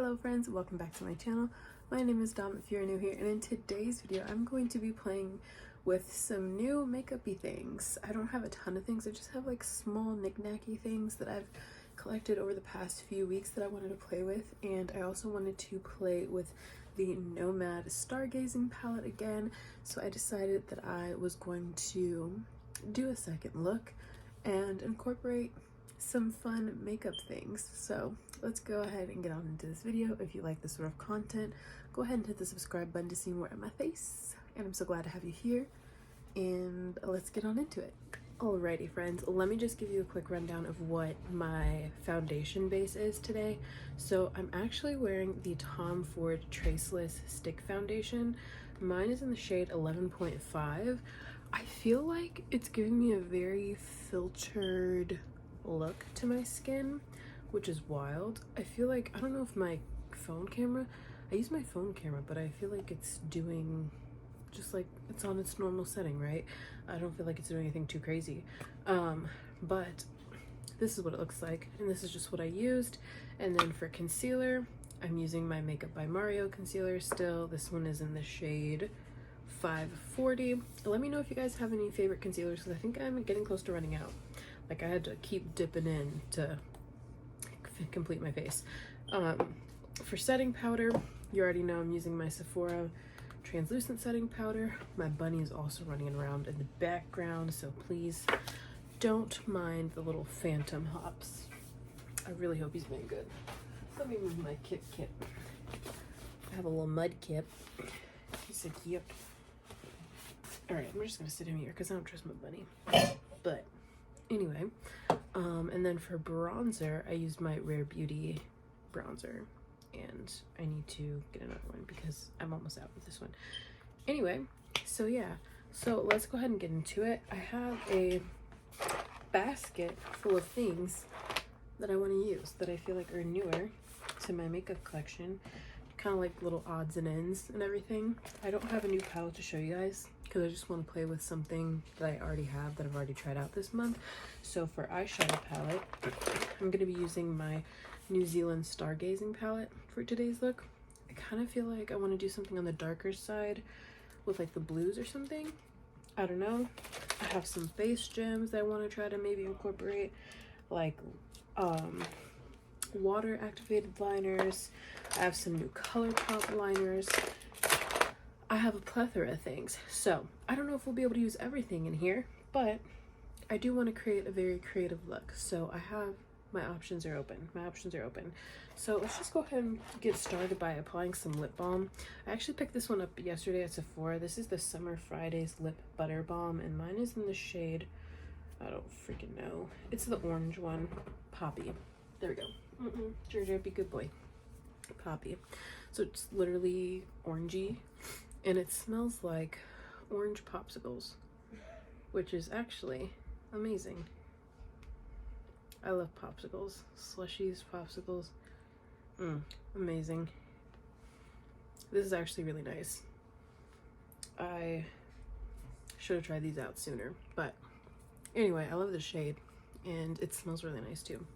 Hello friends, welcome back to my channel. My name is Dom if you're new here, and in today's video I'm going to be playing with some new makeup-y things. I don't have a ton of things, I just have like small knick-knacky things that I've collected over the past few weeks that I wanted to play with, and I also wanted to play with the Nomad Stargazing palette again, so I decided that I was going to do a second look and incorporate some fun makeup things. So let's go ahead and get on into this video. If you like this sort of content, go ahead and hit the subscribe button to see more of my face, and I'm so glad to have you here, and let's get on into it. Alrighty friends, let me just give you a quick rundown of what my foundation base is today. So I'm actually wearing the Tom Ford Traceless Stick Foundation. Mine is in the shade 11.5. I feel like it's giving me a very filtered look to my skin, which is wild. I feel like, I don't know if my phone camera, I use my phone camera, but I feel like it's doing just like it's on its normal setting, right? I don't feel like it's doing anything too crazy. But this is what it looks like, and this is just what I used. And then for concealer, I'm using my Makeup by Mario concealer still. This one is in the shade 540. Let me know if you guys have any favorite concealers, because I think I'm getting close to running out. Like, I had to keep dipping in to complete my face. For setting powder, you already know I'm using my Sephora translucent setting powder. My bunny is also running around in the background, so please don't mind the little phantom hops. I really hope he's being good. Let me move my kip. I have a little mud kip. He's so cute. Alright, I'm just gonna sit him here because I don't trust my bunny. But anyway, and then for bronzer, I used my Rare Beauty bronzer, and I need to get another one because I'm almost out with this one. Anyway, so yeah, so let's go ahead and get into it. I have a basket full of things that I want to use that I feel like are newer to my makeup collection, kind of like little odds and ends and everything. I don't have a new palette to show you guys because I just want to play with something that I already have that I've already tried out this month. So for eyeshadow palette, I'm going to be using my New Zealand Stargazing palette for today's look. I kind of feel like I want to do something on the darker side with like the blues or something. I don't know. I have some face gems that I want to try to maybe incorporate, like water activated liners. I have some new ColourPop liners. I have a plethora of things, so I don't know if we'll be able to use everything in here, but I do want to create a very creative look, so I have my options are open. So let's just go ahead and get started by applying some lip balm. I actually picked this one up yesterday at Sephora. This is the Summer Fridays Lip Butter Balm, and mine is in the shade, I don't freaking know. It's the orange one, Poppy. There we go. Georgia, be good boy. Poppy. So it's literally orangey, and it smells like orange popsicles, which is actually amazing. I love popsicles, slushies, popsicles. Amazing. This is actually really nice. I should have tried these out sooner, but anyway, I love the shade, and it smells really nice too.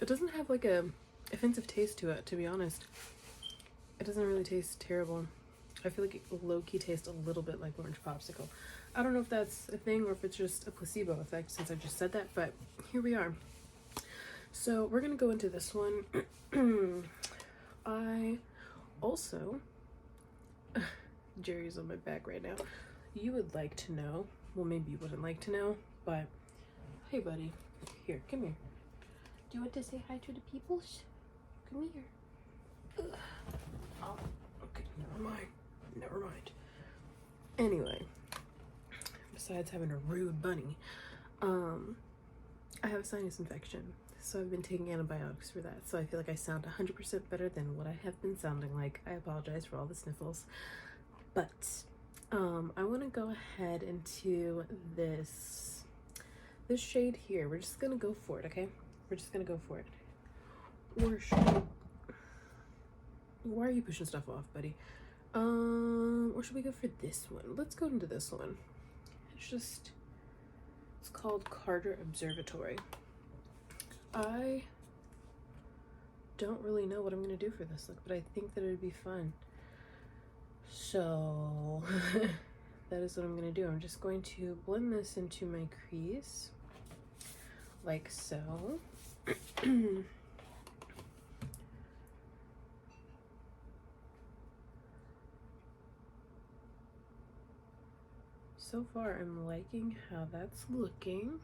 It doesn't have like a offensive taste to it, to be honest. It doesn't really taste terrible. I feel like it low-key tastes a little bit like orange popsicle. I don't know if that's a thing or if it's just a placebo effect since I just said that, but here we are. So we're gonna go into this one. I also, Jerry's on my back right now. You would like to know, well, maybe you wouldn't like to know, but hey buddy, here, come here. Do you want to say hi to the peoples? Come here. Oh, okay, never mind. Anyway, besides having a rude bunny, I have a sinus infection, so I've been taking antibiotics for that, so I feel like I sound 100% better than what I have been sounding like. I apologize for all the sniffles, but I want to go ahead into this shade here. We're just gonna go for it, okay? We're just gonna go for it. Or should we... Why are you pushing stuff off, buddy? Or should we go for this one? Let's go into this one. It's called Carter Observatory. I don't really know what I'm going to do for this look, but I think that it would be fun. So that is what I'm going to do. I'm just going to blend this into my crease like so. So far I'm liking how that's looking.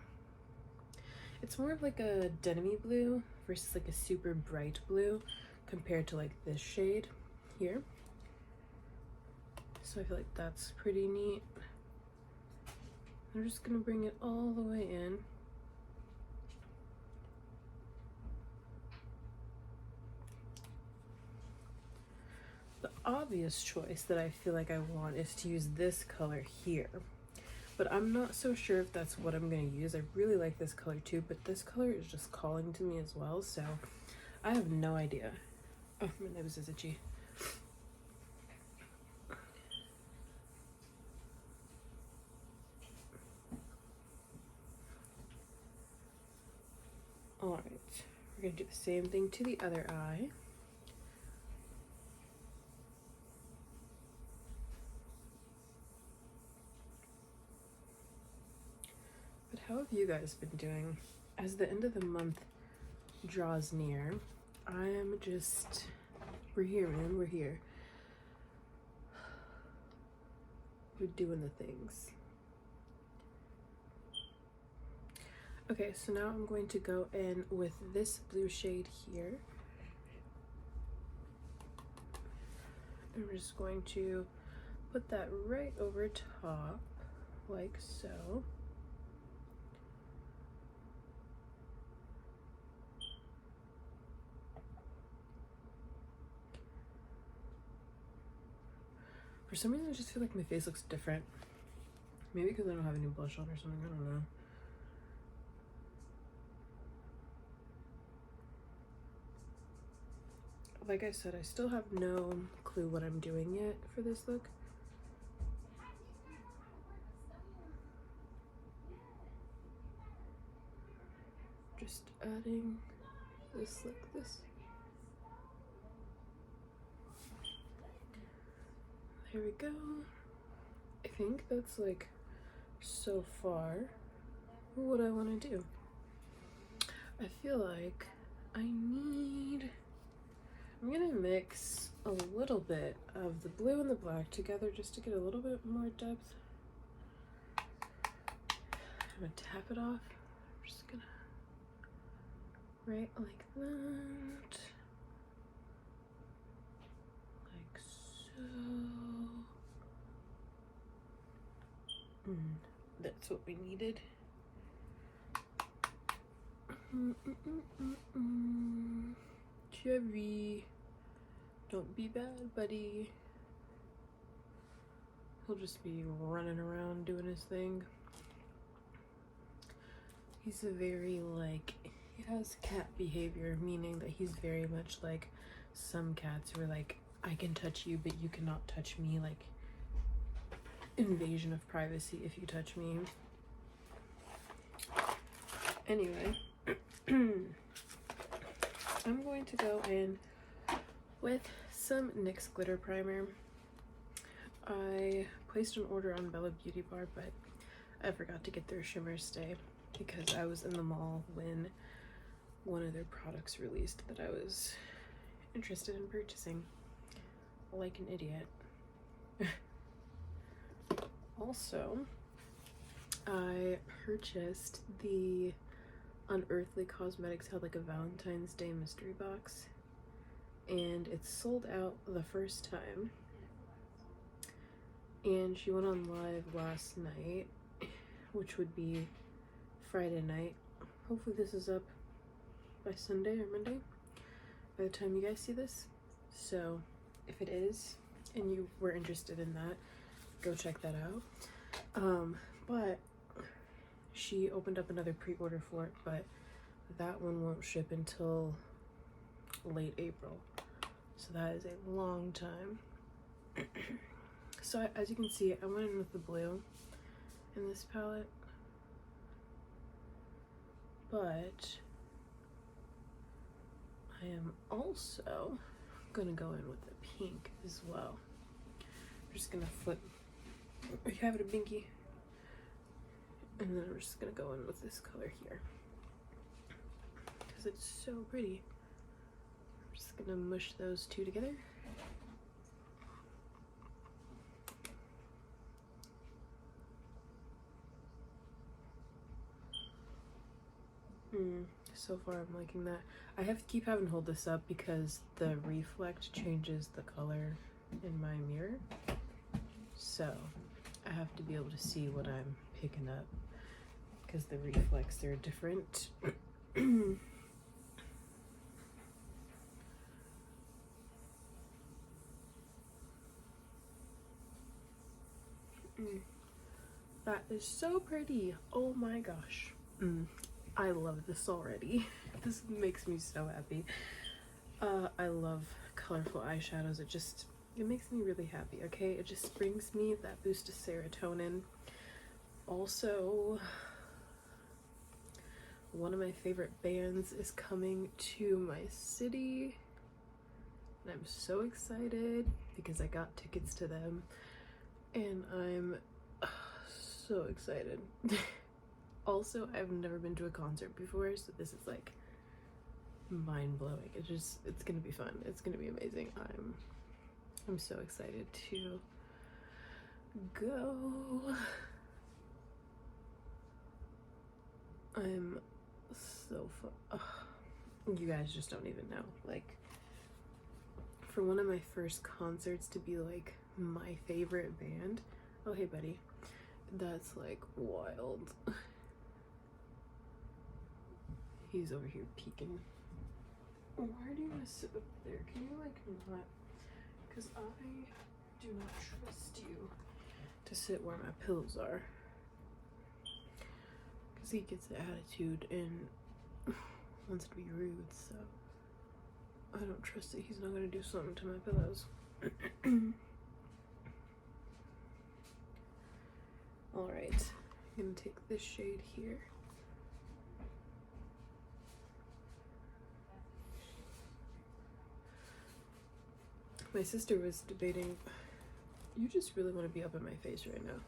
It's more of like a denim-y blue versus like a super bright blue compared to like this shade here. So I feel like that's pretty neat. I'm just gonna bring it all the way in. The obvious choice that I feel like I want is to use this color here, but I'm not so sure if that's what I'm gonna use. I really like this color too, but this color is just calling to me as well, so I have no idea. Oh, my nose is itchy. All right, we're gonna do the same thing to the other eye. But how have you guys been doing? As the end of the month draws near, I'm just, we're here, man, we're here. We're doing the things. Okay, so now I'm going to go in with this blue shade here. I'm just going to put that right over top, like so. For some reason, I just feel like my face looks different. Maybe because I don't have any blush on or something, I don't know. Like I said, I still have no clue what I'm doing yet for this look. Just adding this like this. There we go. I think that's like so far what I want to do. I feel like I'm gonna mix a little bit of the blue and the black together just to get a little bit more depth. I'm gonna tap it off. I'm just gonna right like that. Like so. That's what we needed. Cherry, don't be bad, buddy. He'll just be running around doing his thing. He's a very like, he has cat behavior, meaning that he's very much like some cats who are like, I can touch you, but you cannot touch me, like invasion of privacy if you touch me. Anyway, I'm going to go in with some NYX glitter primer. I placed an order on Bella Beauty Bar, but I forgot to get their shimmer stay because I was in the mall when one of their products released that I was interested in purchasing, like an idiot. Also, I purchased the Unearthly Cosmetics had like a Valentine's Day mystery box, and it's sold out the first time. And she went on live last night, which would be Friday night. Hopefully this is up by Sunday or Monday by the time you guys see this. So if it is and you were interested in that, go check that out. But she opened up another pre-order for it, but that one won't ship until late April, so that is a long time. So as you can see, I went in with the blue in this palette, but I am also gonna go in with the pink as well. I'm just gonna flip. Are you having a binky? And then I'm just gonna go in with this color here because it's so pretty. I'm just gonna mush those two together. So far I'm liking that. I have to keep having to hold this up because the reflect changes the color in my mirror. So I have to be able to see what I'm picking up because the reflects are different. That is so pretty. Oh my gosh. I love this already. This makes me so happy. I love colorful eyeshadows. It makes me really happy, okay? It just brings me that boost of serotonin. Also, one of my favorite bands is coming to my city, and I'm so excited because I got tickets to them, and I'm so excited. Also, I've never been to a concert before, so this is like mind-blowing. It's gonna be fun. It's gonna be amazing. I'm so excited to go. I'm so fun. You guys just don't even know. Like, for one of my first concerts to be like my favorite band, oh hey buddy, that's like wild. He's over here peeking. Why do you want to sit up there? Can you like not? Because I do not trust you to sit where my pillows are. Because he gets the attitude and wants to be rude, so I don't trust that he's not going to do something to my pillows. Alright, I'm going to take this shade here. My sister was debating, you just really want to be up in my face right now.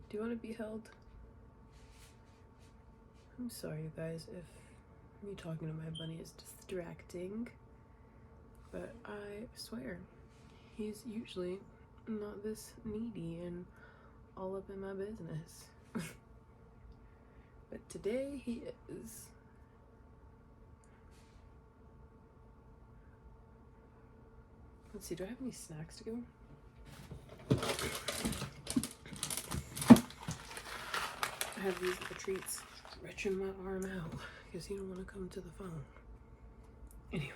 Do you want to be held? I'm sorry, you guys, if me talking to my bunny is distracting, but I swear, he's usually not this needy and all up in my business. But today he is. Let's see, do I have any snacks to go? I have these little treats stretching my arm out because he don't want to come to the phone. Anyway.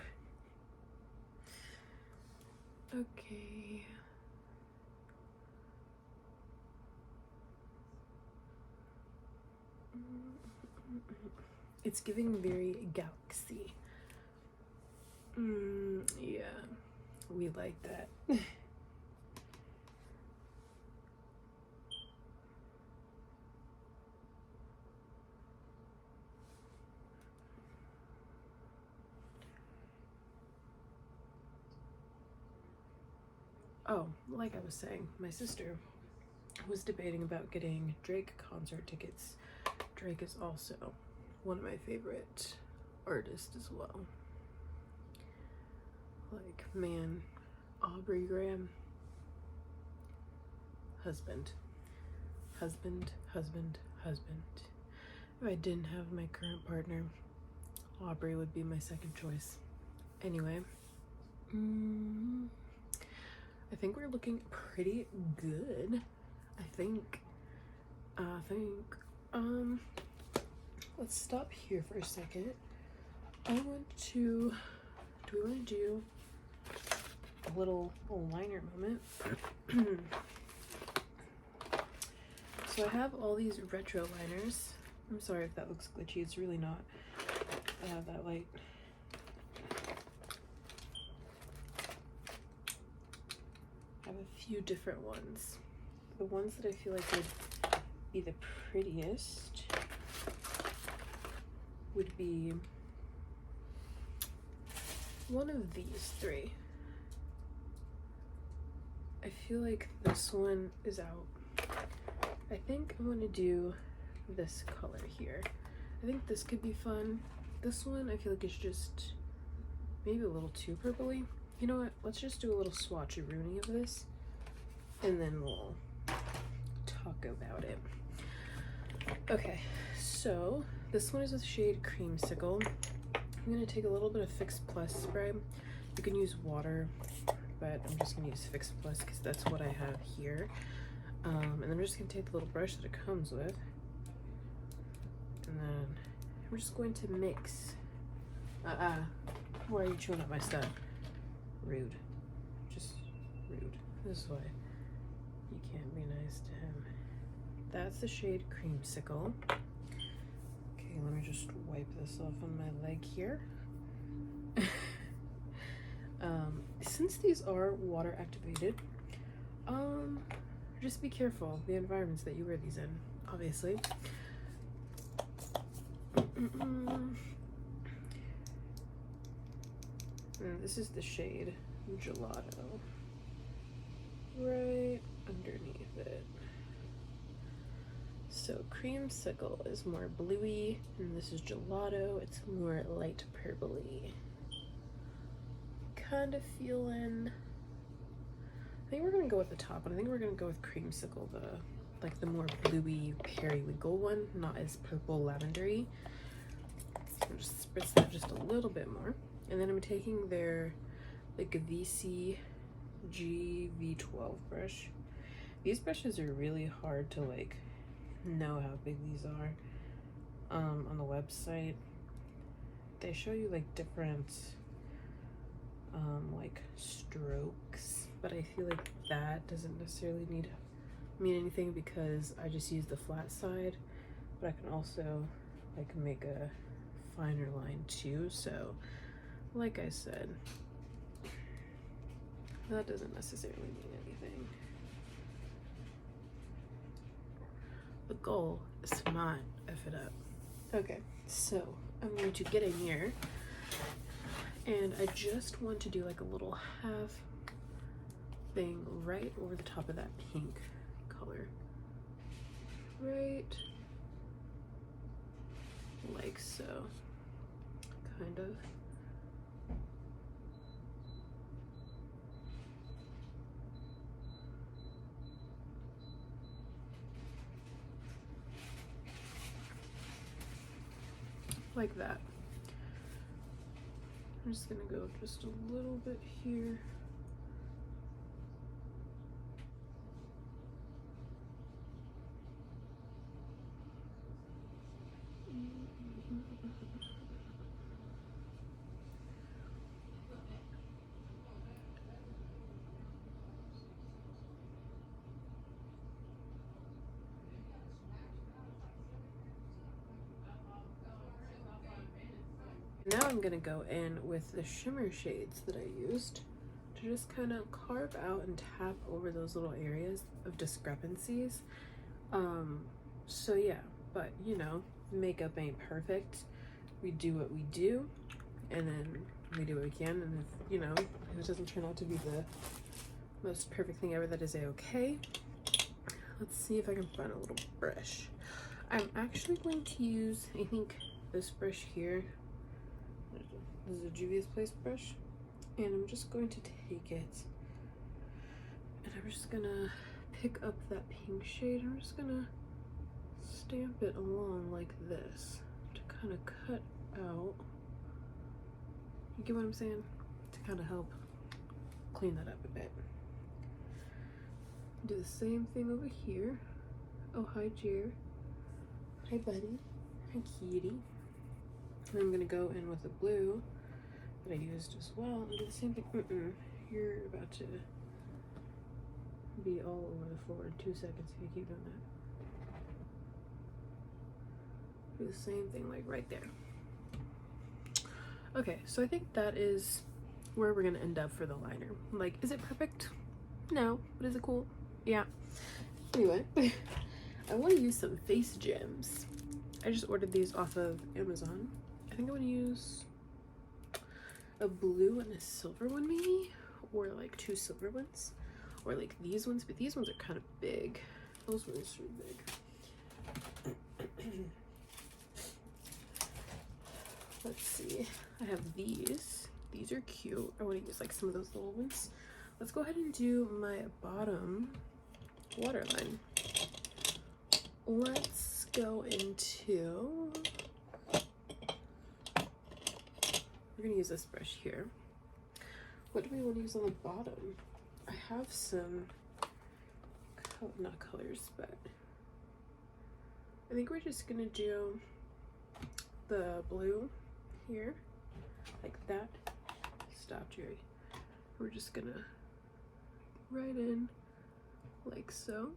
Okay. It's giving very galaxy. Yeah. We like that. Oh, like I was saying, my sister was debating about getting Drake concert tickets. Drake is also one of my favorite artists as well. Like, man, Aubrey Graham, husband. If I didn't have my current partner, Aubrey would be my second choice. Anyway, I think we're looking pretty good. I think, let's stop here for a second. Do we want to do a little liner moment? So I have all these retro liners. I'm sorry if that looks glitchy, it's really not. I have that light. I have a few different ones. The ones that I feel like would be the prettiest would be one of these three. I feel like this one is out. I think I'm gonna do this color here. I think this could be fun. This one I feel like it's just maybe a little too purpley. You know what? Let's just do a little swatcheroonie of this, and then we'll talk about it. Okay, so this one is with shade Creamsicle. I'm gonna take a little bit of Fix Plus spray. You can use water, but I'm just gonna use Fix Plus because that's what I have here. And then I'm just gonna take the little brush that it comes with, and then I'm just going to mix. Why are you chewing up my stuff? Rude. Just rude. This is why you can't be nice to him. That's the shade Creamsicle. Okay, let me just wipe this off on my leg here. Since these are water activated, just be careful the environments that you wear these in, obviously. And this is the shade Gelato, right underneath it. So Creamsicle is more bluey, and this is Gelato, it's more light purpley. Kind of feeling, I think we're gonna go with the top one. I think we're gonna go with Creamsicle, the more bluey periwinkle one, not as purple lavendery. So I'm just spritz that just a little bit more. And then I'm taking their VC GV12 brush. These brushes are really hard to know how big these are. On the website, they show you different strokes, but I feel like that doesn't necessarily mean anything because I just use the flat side, but I can also make a finer line too. So like I said, that doesn't necessarily mean anything. The goal is to not F it up. Okay, so I'm going to get in here, and I just want to do a little half thing right over the top of that pink color. Right like so, kind of. Like that. I'm just gonna go just a little bit here. Now I'm gonna go in with the shimmer shades that I used to just kind of carve out and tap over those little areas of discrepancies. So yeah, but makeup ain't perfect. We do what we do, and then we do what we can, and if it doesn't turn out to be the most perfect thing ever, that is a-okay. Let's see if I can find a little brush. I'm actually going to use, I think, this brush here. This is a Juvia's Place brush, and I'm just going to take it, and I'm just gonna pick up that pink shade. I'm just gonna stamp it along like this to kind of cut out, you get what I'm saying? To kind of help clean that up a bit. Do the same thing over here. Oh, hi, Jer. Hi, buddy. Hi, kitty. And I'm gonna go in with the blue that I used as well and do the same thing. You're about to be all over the floor in 2 seconds if you keep doing that. Do the same thing right there. Okay, so I think that is where we're gonna end up for the liner. Is it perfect? No, but is it cool? Yeah. Anyway, I want to use some face gems. I just ordered these off of Amazon. I think I want to use a blue and a silver one maybe, or like 2 silver ones, or like these ones, but these ones are kind of big. Those ones are big. Let's see, I have these are cute. I want to use like some of those little ones. Let's go ahead and do my bottom waterline. Let's go into, we're gonna use this brush here. What do we want to use on the bottom? I have some, not colors, but I think we're just gonna do the blue here, like that. Stop, Jerry. We're just gonna write in like so.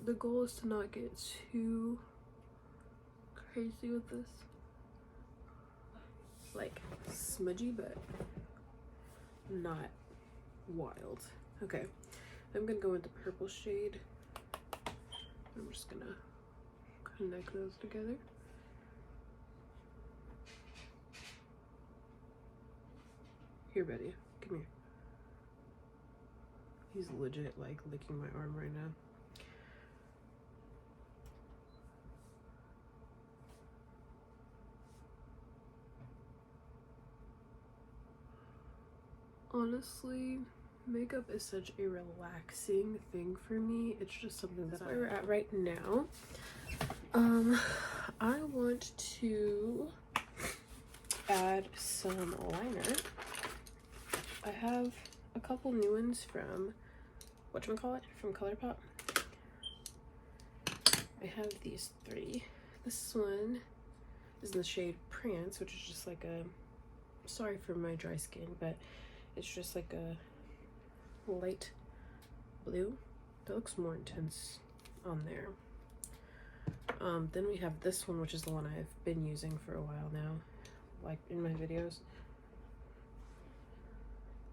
The goal is to not get too crazy with this, like smudgy, but not wild. Okay, I'm gonna go with the purple shade. I'm just gonna connect those together. Here, Betty, come here. He's legit like licking my arm right now. Honestly, makeup is such a relaxing thing for me. It's just something that we're at right now. I want to add some liner. I have a couple new ones from whatchamacallit, from ColourPop. I have these 3. This one is in the shade Prance, which is just like a, sorry for my dry skin, but it's just like a light blue. That looks more intense on there. Then we have this one, which is the one I've been using for a while now, like in my videos.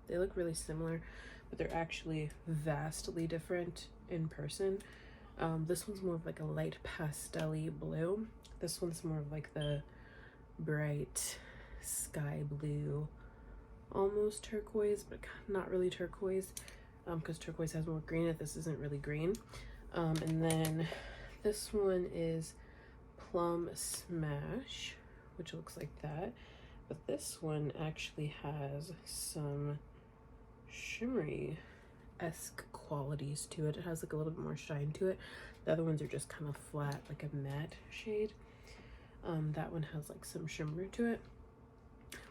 They look really similar, but they're actually vastly different in person. This one's more of like a light pastel-y blue. This one's more of like the bright sky blue, almost turquoise, but not really turquoise, because turquoise has more green in it. This isn't really green. And then this one is Plum Smash, which looks like that, but this one actually has some shimmery-esque qualities to it. It has like a little bit more shine to it. The other ones are just kind of flat, like a matte shade. That one has like some shimmer to it,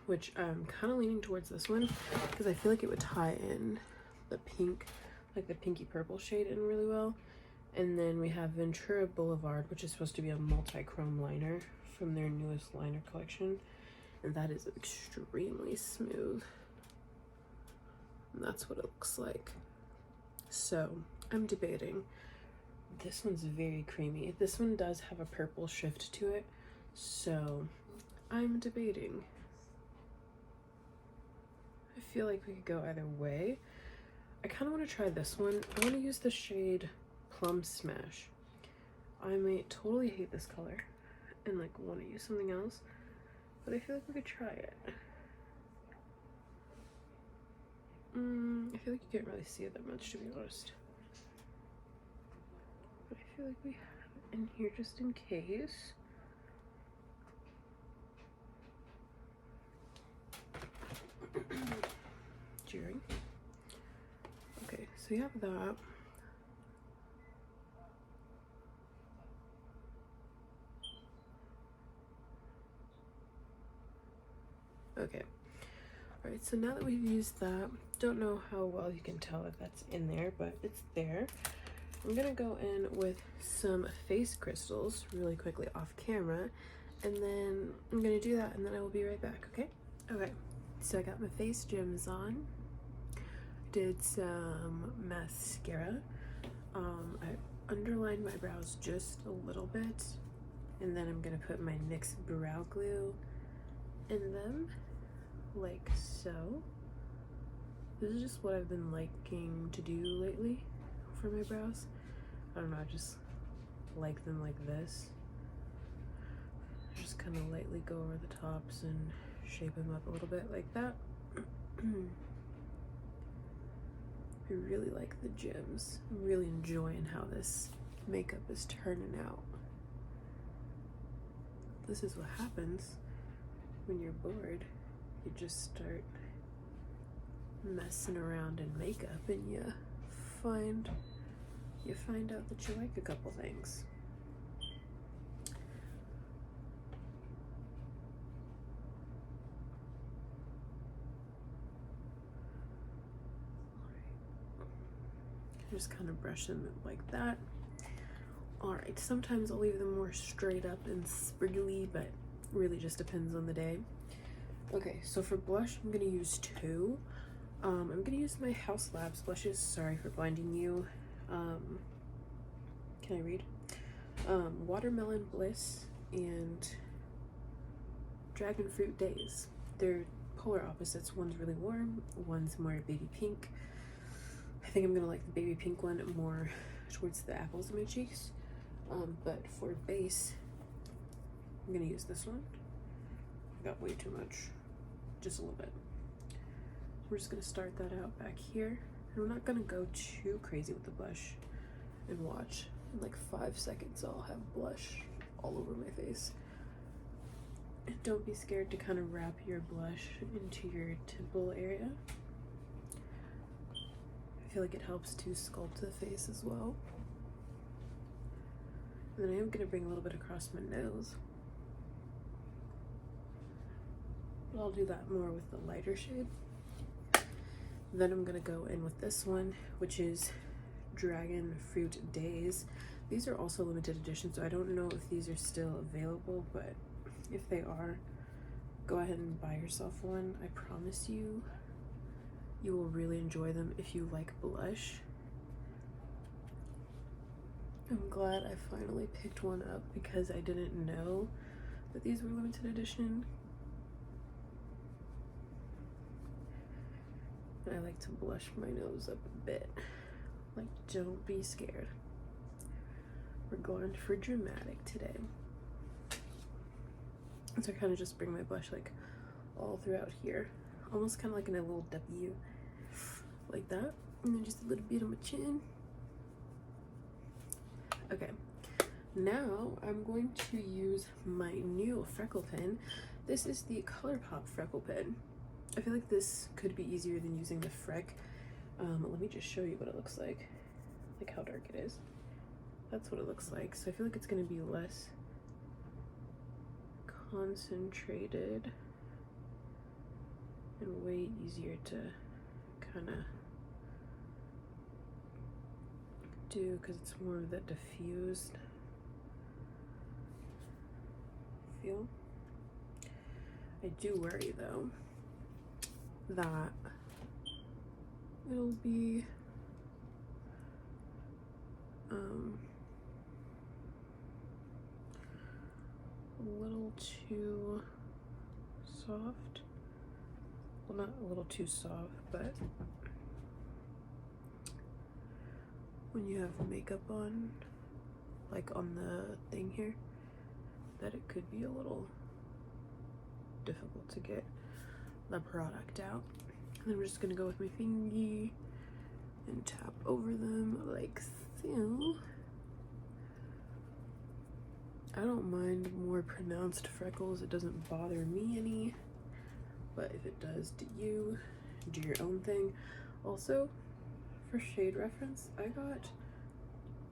which I'm kind of leaning towards this one because I feel like it would tie in the pink, like the pinky purple shade in really well. And then we have Ventura Boulevard, which is supposed to be a multi-chrome liner from their newest liner collection, and that is extremely smooth. And that's what it looks like. So I'm debating. This one's very creamy. This one does have a purple shift to it, so I'm debating. I feel like we could go either way. I kind of want to try this one. I want to use the shade Plum Smash. I might totally hate this color and like want to use something else, but I feel like we could try it. I feel like you can't really see it that much, to be honest, but I feel like we have it in here just in case. Jerry. Okay, so we have that. Okay. Alright, so now that we've used that, don't know how well you can tell if that's in there, but it's there. I'm gonna go in with some face crystals really quickly off camera, and then I'm gonna do that, and then I will be right back, okay? Okay, so I got my face gems on. Did some mascara. I underlined my brows just a little bit, and then I'm gonna put my NYX brow glue in them, like so. This is just what I've been liking to do lately for my brows. I don't know, I just like them like this. Just kind of lightly go over the tops and shape them up a little bit like that. I really like the gems. I'm really enjoying how this makeup is turning out. This is what happens when you're bored. You just start messing around in makeup and you find out that you like a couple things. Just kind of brush them like that. Alright, sometimes I'll leave them more straight up and spriggly, but really just depends on the day. Okay, so for blush, I'm going to use two. I'm going to use my House Labs blushes. Sorry for blinding you. Can I read? Watermelon Bliss and Dragon Fruit Days. They're polar opposites. One's really warm, one's more baby pink. I think I'm gonna like the baby pink one more towards the apples of my cheeks. But for base, I'm gonna use this one. I got way too much, just a little bit. We're just gonna start that out back here. And we're not gonna go too crazy with the blush. And watch, in like 5 seconds, I'll have blush all over my face. And don't be scared to kind of wrap your blush into your temple area. I feel like it helps to sculpt the face as well. And then I am going to bring a little bit across my nose. But I'll do that more with the lighter shade. Then I'm going to go in with this one, which is Dragon Fruit Days. These are also limited edition, so I don't know if these are still available, but if they are, go ahead and buy yourself one. I promise you, you will really enjoy them if you like blush. I'm glad I finally picked one up because I didn't know that these were limited edition. And I like to blush my nose up a bit. Like, don't be scared. We're going for dramatic today. So I kind of just bring my blush like all throughout here. Almost kind of like in a little W, like that, and then just a little bit on my chin. Okay, now I'm going to use my new freckle pen. This is the ColourPop freckle pen. I feel like this could be easier than using the Freck. Let me just show you what it looks like how dark it is. That's what it looks like. So I feel like it's going to be less concentrated and way easier to kind of do because it's more of that diffused feel. I do worry though that it'll be a little too soft. Well, not a little too soft, but when you have makeup on, like on the thing here, that it could be a little difficult to get the product out. And then we're just gonna go with my fingy and tap over them like so. I don't mind more pronounced freckles. It doesn't bother me any. But if it does to you, do your own thing. Also, for shade reference, I got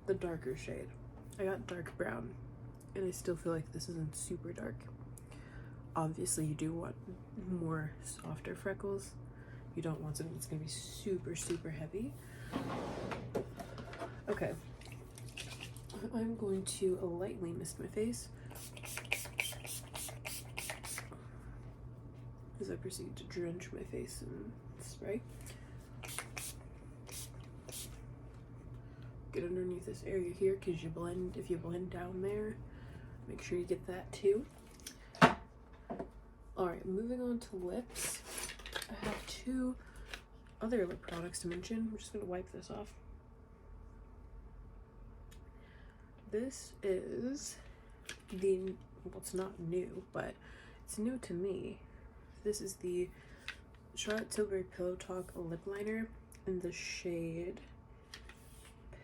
the darker shade. I got dark brown, and I still feel like this isn't super dark. Obviously, you do want more softer freckles. You don't want something that's gonna be super, super heavy. Okay. I'm going to lightly mist my face as I proceed to drench my face in spray. Get underneath this area here because if you blend down there, make sure you get that too. Alright, moving on to lips. I have two other lip products to mention. I'm just going to wipe this off. this is the, well, it's not new, but it's new to me. This is the Charlotte Tilbury Pillow Talk lip liner in the shade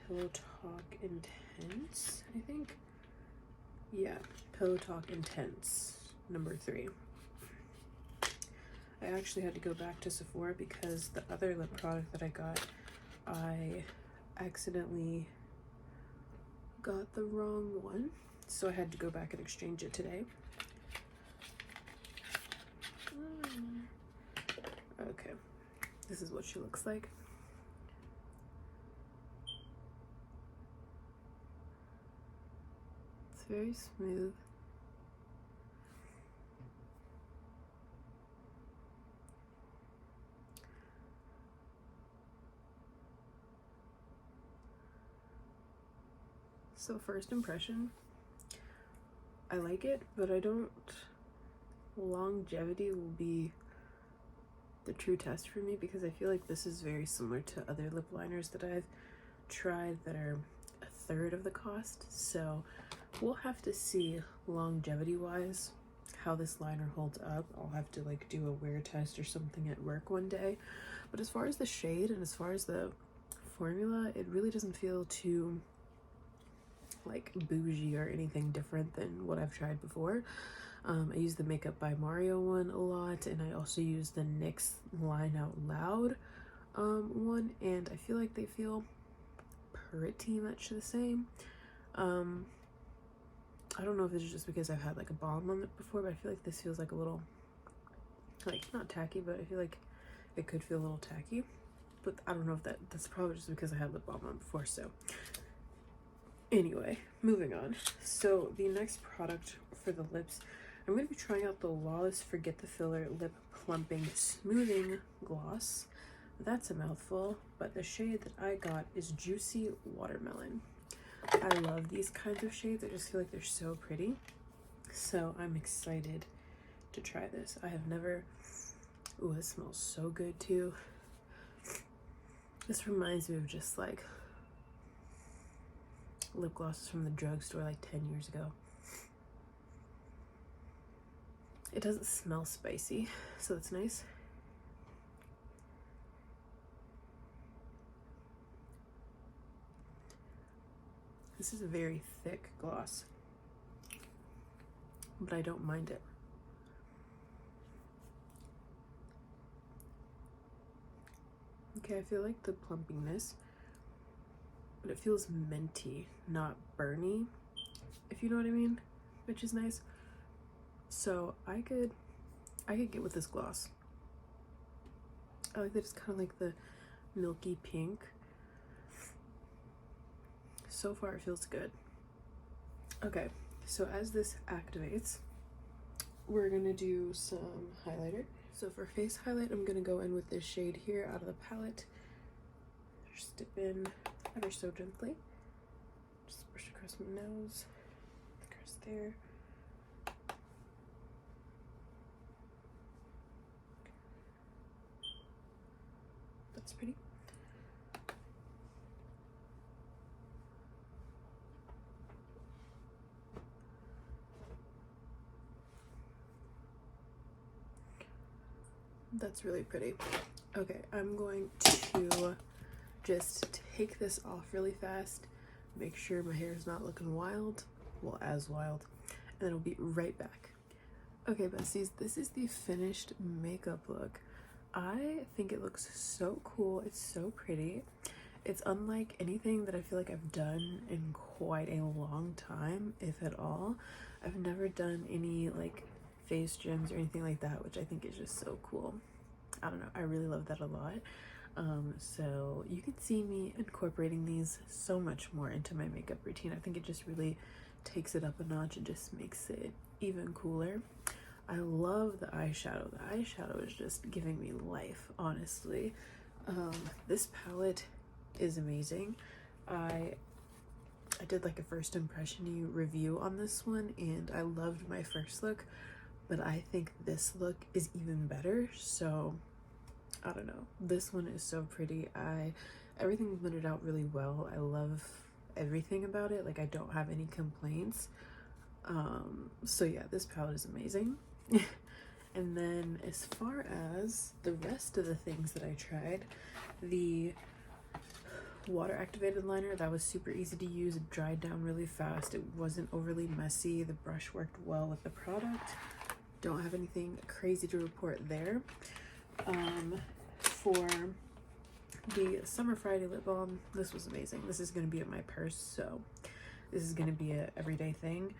Pillow Talk Intense, I think. Yeah, Pillow Talk Intense, number 3. I actually had to go back to Sephora because the other lip product that I got, I accidentally got the wrong one. So I had to go back and exchange it today. Okay, this is what she looks like. It's very smooth. So first impression, I like it, but I don't, longevity will be the true test for me because I feel like this is very similar to other lip liners that I've tried that are a third of the cost. So we'll have to see longevity wise how this liner holds up. I'll have to like do a wear test or something at work one day. But as far as the shade and as far as the formula, it really doesn't feel too like bougie or anything different than what I've tried before. I use the Makeup by Mario one a lot, and I also use the NYX Line Out Loud one, and I feel like they feel pretty much the same. I don't know if this is just because I've had like a balm on it before, but I feel like this feels like a little, like, not tacky, but I feel like it could feel a little tacky. But I don't know if that's probably just because I had lip balm on before. So anyway, moving on. So the next product for the lips, I'm going to be trying out the Lawless Forget the Filler Lip Plumping Smoothing Gloss. That's a mouthful, but the shade that I got is Juicy Watermelon. I love these kinds of shades. I just feel like they're so pretty. So I'm excited to try this. I have never... Ooh, it smells so good too. This reminds me of just like lip glosses from the drugstore like 10 years ago. It doesn't smell spicy, so that's nice. This is a very thick gloss, but I don't mind it. Okay, I feel like the plumpiness, but it feels minty, not burny, if you know what I mean, which is nice. So I could get with this gloss. I like that it's kind of like the milky pink. So far it feels good. Okay, so as this activates, we're gonna do some highlighter. So for face highlight, I'm gonna go in with this shade here out of the palette. Just dip in ever so gently. Just brush across my nose, across there. That's pretty. That's really pretty. Okay, I'm going to just take this off really fast, make sure my hair is not looking wild, well, as wild, and then I'll be right back. Okay, besties, this is the finished makeup look. I think it looks so cool. It's so pretty. It's unlike anything that I feel like I've done in quite a long time, if at all. I've never done any like face gems or anything like that, which I think is just so cool. I don't know, I really love that a lot. So you can see me incorporating these so much more into my makeup routine. I think it just really takes it up a notch and just makes it even cooler. I love the eyeshadow. The eyeshadow is just giving me life, honestly. This palette is amazing. I did like a first impression-y review on this one, and I loved my first look, but I think this look is even better. So I don't know, this one is so pretty. Everything blended out really well. I love everything about it. Like, I don't have any complaints. So yeah, this palette is amazing. And then as far as the rest of the things that I tried, the water activated liner, that was super easy to use. It dried down really fast. It wasn't overly messy. The brush worked well with the product. Don't have anything crazy to report there. For the Summer Friday lip balm, this was amazing. This is going to be in my purse, so this is going to be a everyday thing.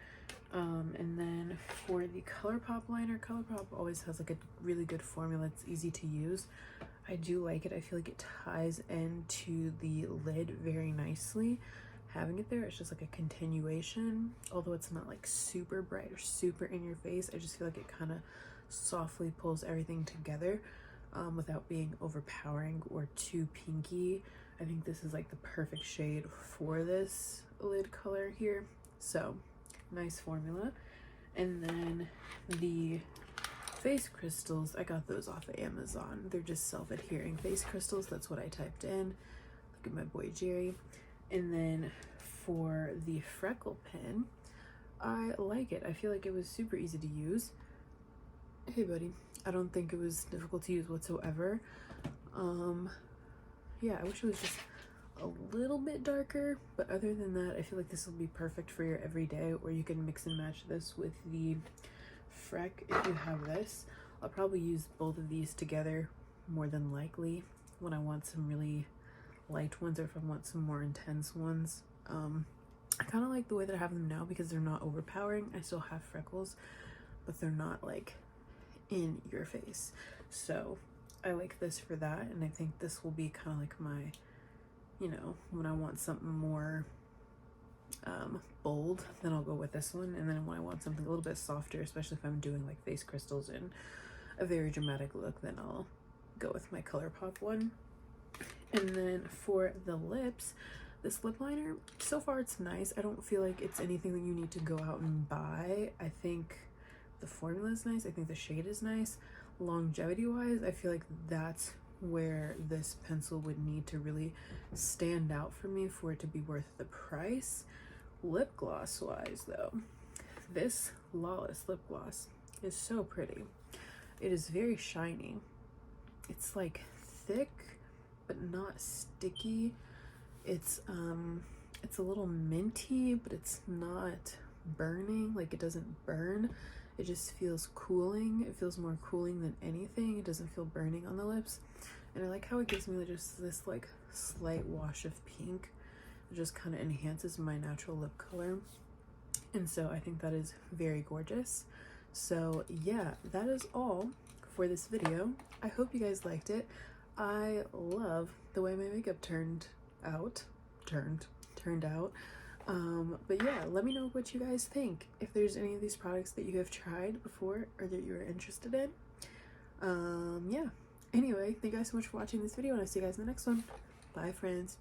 And then for the ColourPop liner, ColourPop always has like a really good formula. It's easy to use. I do like it. I feel like it ties into the lid very nicely. Having it there, it's just like a continuation. Although it's not like super bright or super in your face, I just feel like it kind of softly pulls everything together without being overpowering or too pinky. I think this is like the perfect shade for this lid color here. So nice formula. And then the face crystals, I got those off of Amazon. They're just self-adhering face crystals. That's what I typed in. Look at my boy Jerry. And then for the freckle pen, I like it. I feel like it was super easy to use. Hey buddy, I don't think it was difficult to use whatsoever. Yeah, I wish it was just a little bit darker, but other than that, I feel like this will be perfect for your everyday, or you can mix and match this with the Freck if you have this. I'll probably use both of these together more than likely when I want some really light ones, or if I want some more intense ones. I kind of like the way that I have them now because they're not overpowering. I still have freckles, but they're not like in your face. So I like this for that, and I think this will be kind of like my, you know, when I want something more bold, then I'll go with this one. And then when I want something a little bit softer, especially if I'm doing like face crystals and a very dramatic look, then I'll go with my ColourPop one. And then for the lips, this lip liner, so far it's nice. I don't feel like it's anything that you need to go out and buy. I think the formula is nice. I think the shade is nice. Longevity wise, I feel like that's where this pencil would need to really stand out for me for it to be worth the price. Lip gloss wise though, this Lawless lip gloss is so pretty. It is very shiny. It's like thick but not sticky. It's a little minty, but it's not burning. Like, it doesn't burn. It just feels cooling. It feels more cooling than anything. It doesn't feel burning on the lips. And I like how it gives me just this like slight wash of pink. It just kind of enhances my natural lip color. And so I think that is very gorgeous. So yeah, that is all for this video. I hope you guys liked it. I love the way my makeup turned out. But yeah, let me know what you guys think. If there's any of these products that you have tried before or that you're interested in. Yeah. Anyway, thank you guys so much for watching this video, and I'll see you guys in the next one. Bye, friends.